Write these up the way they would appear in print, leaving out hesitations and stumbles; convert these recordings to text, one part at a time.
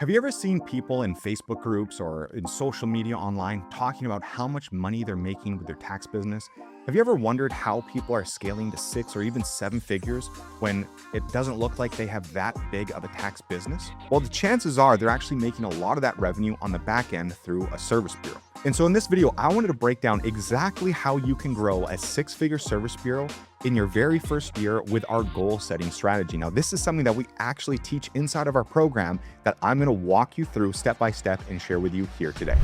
Have you ever seen people in Facebook groups or in social media online talking about how much money they're making with their tax business? Have you ever wondered how people are scaling to six or even seven figures when it doesn't look like they have that big of a tax business? Well, the chances are they're actually making a lot of that revenue on the back end through a service bureau. And so in this video, I wanted to break down exactly how you can grow a six-figure service bureau in your very first year with our goal setting strategy. Now, this is something that we actually teach inside of our program that I'm going to walk you through step by step and share with you here today.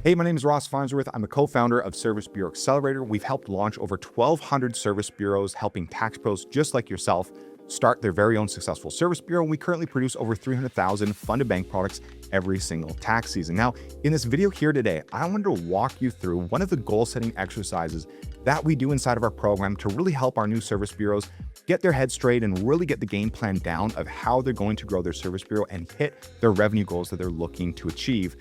Hey, my name is Ross Farnsworth. I'm a co-founder of Service Bureau Accelerator. We've helped launch over 1,200 service bureaus, helping tax pros just like yourself start their very own successful service bureau. We currently produce over 300,000 funded bank products every single tax season. Now, in this video here today, I wanted to walk you through one of the goal-setting exercises that we do inside of our program to really help our new service bureaus get their head straight and really get the game plan down of how they're going to grow their service bureau and hit their revenue goals that they're looking to achieve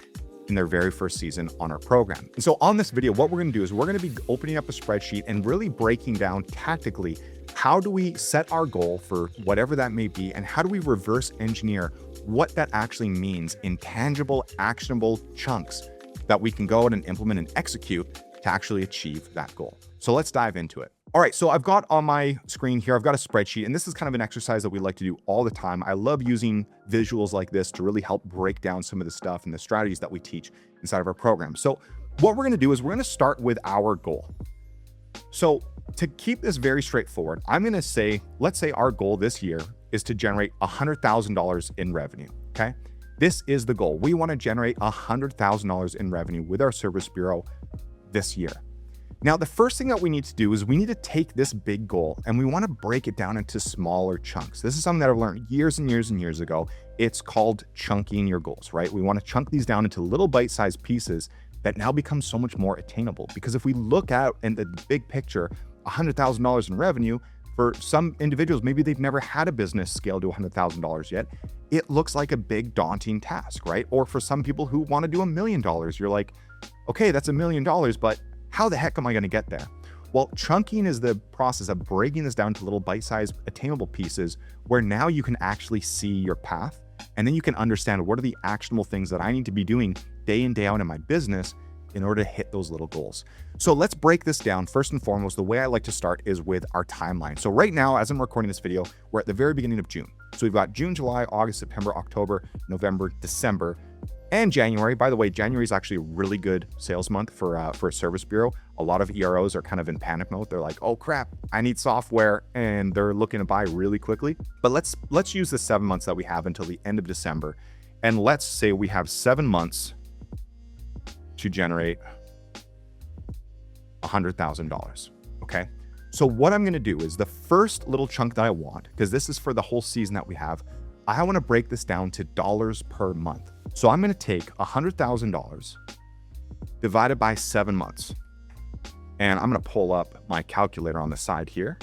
in their very first season on our program. And so on this video, what we're going to do is we're going to be opening up a spreadsheet and really breaking down tactically how do we set our goal for whatever that may be, and how do we reverse engineer what that actually means in tangible, actionable chunks that we can go out and implement and execute to actually achieve that goal. So let's dive into it. All right, so I've got on my screen here, I've got a spreadsheet, and this is kind of an exercise that we like to do all the time. I love using visuals like this to really help break down some of the stuff and the strategies that we teach inside of our program. So what we're gonna do is we're gonna start with our goal. So to keep this very straightforward, I'm gonna say, let's say our goal this year is to generate $100,000 in revenue, okay? This is the goal. We wanna generate $100,000 in revenue with our service bureau this year. Now, the first thing that we need to do is we need to take this big goal and we want to break it down into smaller chunks. This is something that I've learned years and years and years ago. It's called chunking your goals, right? We want to chunk these down into little bite-sized pieces that now become so much more attainable. Because if we look out in the big picture, $100,000 in revenue, for some individuals, maybe they've never had a business scale to $100,000 yet. It looks like a big daunting task, right? Or for some people who want to do $1 million, you're like, okay, that's $1 million, but how the heck am I going to get there? Well, chunking is the process of breaking this down to little bite-sized attainable pieces where now you can actually see your path, and then you can understand what are the actionable things that I need to be doing day in, day out in my business in order to hit those little goals. So let's break this down. First and foremost, the way I like to start is with our timeline. So right now, as I'm recording this video, we're at the very beginning of June. So we've got June, July, August, September, October, November, December, and January. By the way, January is actually a really good sales month for a service bureau. A lot of EROs are kind of in panic mode. They're like, oh crap, I need software, and they're looking to buy really quickly. But let's use the 7 months that we have until the end of December. And let's say we have 7 months to generate $100,000, okay? So what I'm gonna do is the first little chunk that I want, because this is for the whole season that we have, I wanna break this down to dollars per month. So I'm gonna take $100,000 divided by 7 months. And I'm gonna pull up my calculator on the side here,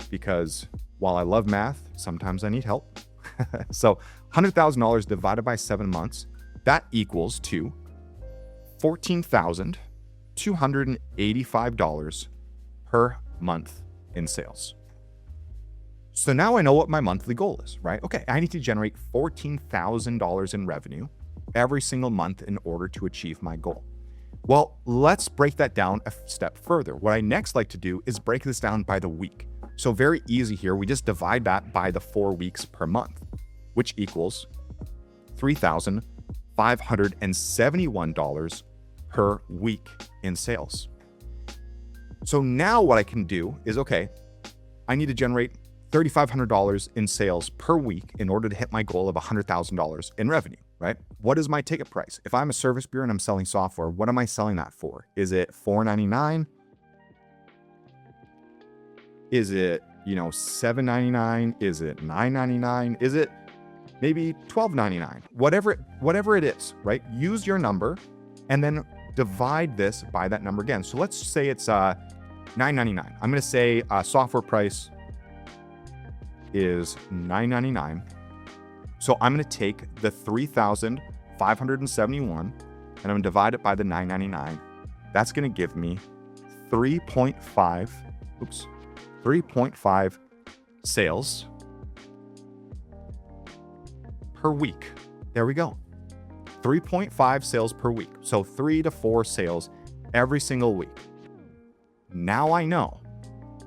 because while I love math, sometimes I need help. So $100,000 divided by 7 months, that equals to $14,285 per month in sales. So now I know what my monthly goal is, right? Okay, I need to generate $14,000 in revenue every single month in order to achieve my goal. Well, let's break that down a step further. What I next like to do is break this down by the week. So very easy here. We just divide that by the 4 weeks per month, which equals $3,571 per week in sales. So now what I can do is, okay, I need to generate $3,500 in sales per week in order to hit my goal of $100,000 in revenue, right? What is my ticket price? If I'm a service bureau and I'm selling software, what am I selling that for? Is it $4.99? Is it, $7.99? Is it $9.99? Is it maybe $12.99? Whatever it is, right? Use your number and then divide this by that number again. So let's say it's $9.99. I'm going to say software price is $9.99. So I'm going to take the 3,571 and I'm going to divide it by the $9.99. that's going to give me 3.5 sales per week. There we go. 3.5 sales per week. So 3 to 4 sales every single week. Now I know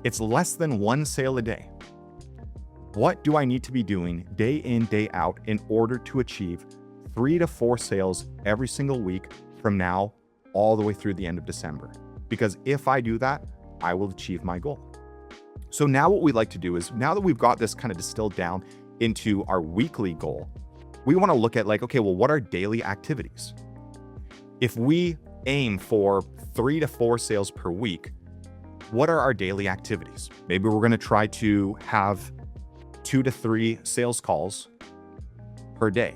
it's less than 1 sale a day. What do I need to be doing day in, day out in order to achieve 3 to 4 sales every single week from now all the way through the end of December? Because if I do that, I will achieve my goal. So now what we'd like to do is, now that we've got this kind of distilled down into our weekly goal, we want to look at like, okay, well, what are daily activities? If we aim for 3 to 4 sales per week, what are our daily activities? Maybe we're going to try to have 2 to 3 sales calls per day,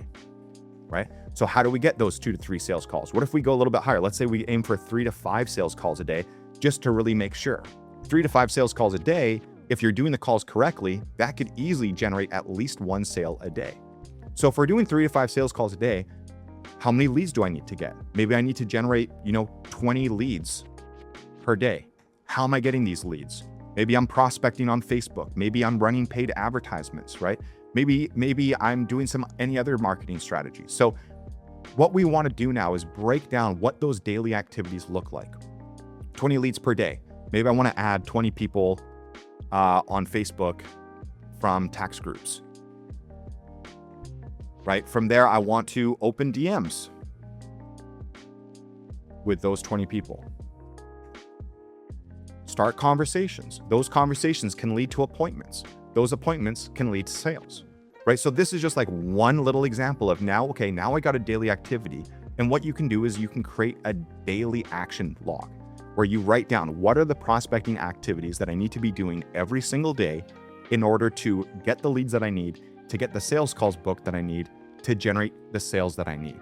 right? So how do we get those 2 to 3 sales calls? What if we go a little bit higher? Let's say we aim for 3 to 5 sales calls a day, just to really make sure. 3 to 5 sales calls a day, if you're doing the calls correctly, that could easily generate at least 1 sale a day. So if we're doing 3 to 5 sales calls a day, how many leads do I need to get? Maybe I need to generate, 20 leads per day. How am I getting these leads? Maybe I'm prospecting on Facebook. Maybe I'm running paid advertisements, right? Maybe I'm doing any other marketing strategy. So what we want to do now is break down what those daily activities look like. 20 leads per day. Maybe I want to add 20 people on Facebook from tax groups. Right? From there, I want to open DMs with those 20 people. Start conversations. Those conversations can lead to appointments. Those appointments can lead to sales, right? So this is just like one little example of now I got a daily activity. And what you can do is you can create a daily action log where you write down what are the prospecting activities that I need to be doing every single day in order to get the leads that I need, to get the sales calls booked that I need, to generate the sales that I need.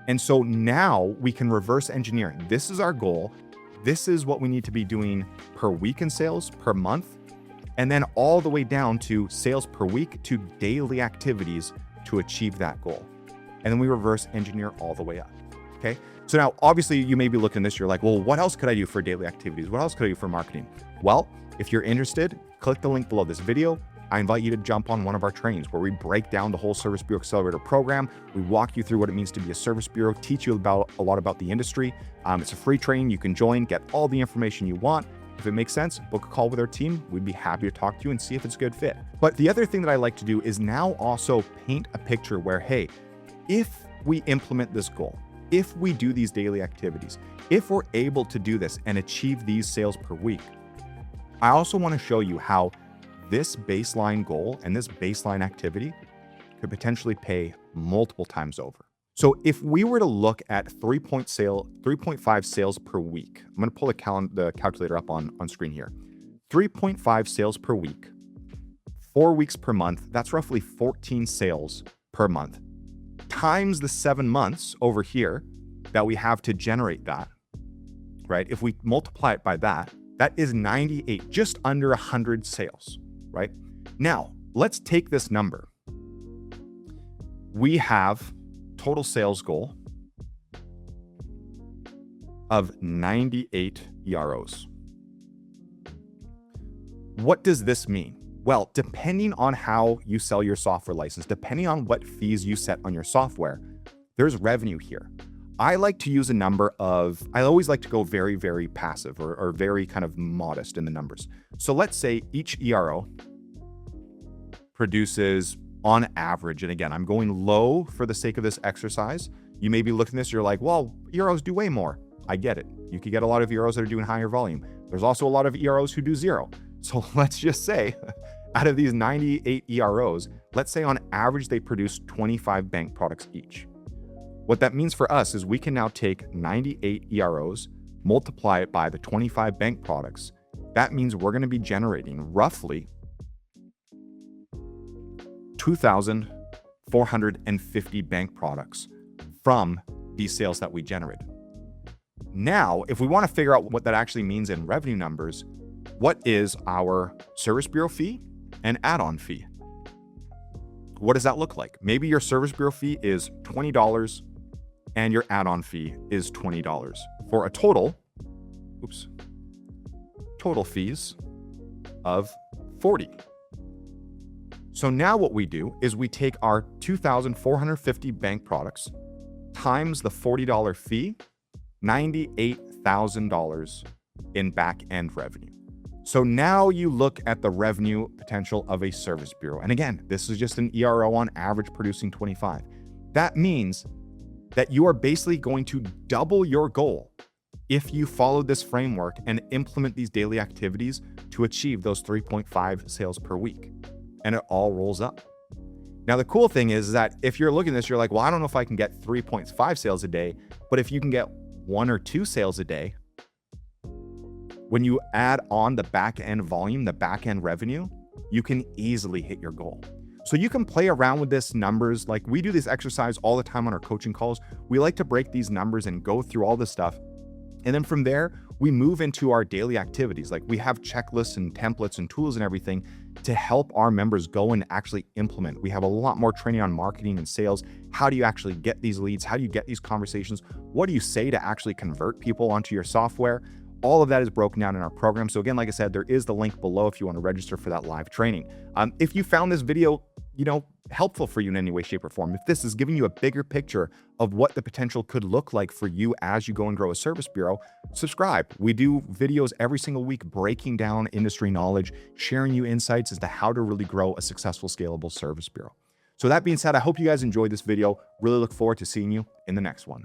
And so now we can reverse engineer. This is our goal. This is what we need to be doing per week in sales, per month, and then all the way down to sales per week to daily activities to achieve that goal. And then we reverse engineer all the way up. Okay. So now obviously you may be looking at this, you're like, well, what else could I do for daily activities? What else could I do for marketing? Well, if you're interested, click the link below this video. I invite you to jump on one of our trainings where we break down the whole Service Bureau Accelerator program. We walk you through what it means to be a service bureau, teach you a lot about the industry. It's a free training. You can join, get all the information you want. If it makes sense, book a call with our team. We'd be happy to talk to you and see if it's a good fit. But the other thing that I like to do is now also paint a picture where, hey, if we implement this goal, if we do these daily activities, if we're able to do this and achieve these sales per week, I also want to show you how this baseline goal and this baseline activity could potentially pay multiple times over. So if we were to look at 3.5 sales per week, I'm going to pull the calculator up on screen here. 3.5 sales per week, 4 weeks per month, that's roughly 14 sales per month, times the 7 months over here that we have to generate that, right? If we multiply it by that, that is 98, just under 100 sales. Right? Now, let's take this number. We have total sales goal of 98 EROs. What does this mean? Well, depending on how you sell your software license, depending on what fees you set on your software, there's revenue here. I like to use a number of, I always like to go very, very passive or very kind of modest in the numbers. So let's say each ERO produces on average, and again, I'm going low for the sake of this exercise. You may be looking at this, you're like, well, EROs do way more. I get it. You could get a lot of EROs that are doing higher volume. There's also a lot of EROs who do 0. So let's just say out of these 98 EROs, let's say on average, they produce 25 bank products each. What that means for us is we can now take 98 EROs, multiply it by the 25 bank products. That means we're going to be generating roughly 2,450 bank products from these sales that we generated. Now, if we want to figure out what that actually means in revenue numbers, what is our service bureau fee and add-on fee? What does that look like? Maybe your service bureau fee is $20 and your add-on fee is $20 for a total, total fees of 40. So now what we do is we take our 2,450 bank products times the $40 fee, $98,000 in back-end revenue. So now you look at the revenue potential of a service bureau. And again, this is just an ERO on average producing 25. That means that you are basically going to double your goal if you follow this framework and implement these daily activities to achieve those 3.5 sales per week. And it all rolls up. Now, the cool thing is that if you're looking at this, you're like, well, I don't know if I can get 3.5 sales a day, but if you can get 1 or 2 sales a day, when you add on the back end volume, the back end revenue, you can easily hit your goal. So you can play around with this numbers. Like we do this exercise all the time on our coaching calls. We like to break these numbers and go through all this stuff. And then from there, we move into our daily activities. Like we have checklists and templates and tools and everything to help our members go and actually implement. We have a lot more training on marketing and sales. How do you actually get these leads? How do you get these conversations? What do you say to actually convert people onto your software? All of that is broken down in our program. So again, like I said, there is the link below if you want to register for that live training. If you found this video, helpful for you in any way, shape, or form, if this is giving you a bigger picture of what the potential could look like for you as you go and grow a service bureau, subscribe. We do videos every single week breaking down industry knowledge, sharing you insights as to how to really grow a successful, scalable service bureau. So that being said, I hope you guys enjoyed this video. Really look forward to seeing you in the next one.